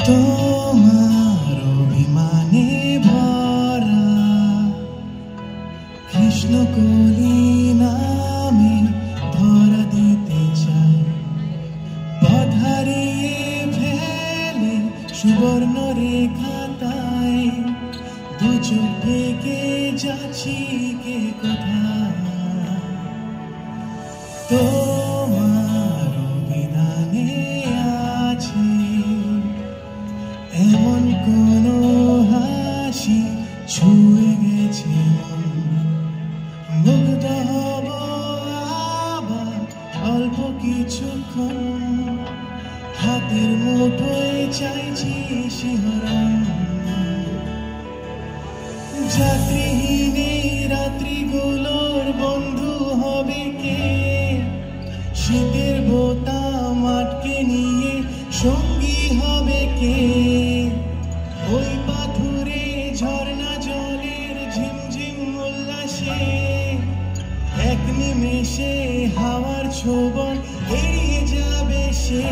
তোমার অভিমানে ভরা কৃষ্ণকলি নামে ধরা দিতে চাই, পথ হারিয়ে ফেলে সুবর্ণ রেখা, তাই দু চোখ থেকে যাচ্ছি কে কোথায়। তোমার অভিধানে আছে এমন কোন হাসি ছুঁয়ে গেছে মন, মুগ্ধ হব আবার অল্প কিছুক্ষণ, হাতের মুঠোয় চাইছি শিহরণ। যাত্রীহীন এই রাত্রিগুলোর বন্ধু হবে কে, শীতের বোতাম আটকে নিয়ে সঙ্গী হবে কে, ওই পাথুরে ঝর্ণা জলের ঝিমঝিম উল্লাসে এক নিমেষে হাওয়ার ছোবন এড়িয়ে যাবে সে।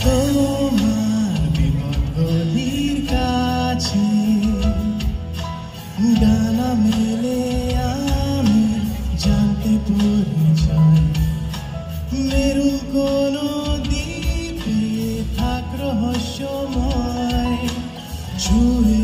তোমার বিপদগলির কাছে ডানা মেলে আমি জানতে পরিচয়, মেরুন কোন দ্বীপে থাক রহস্যময়, ছুঁয়ে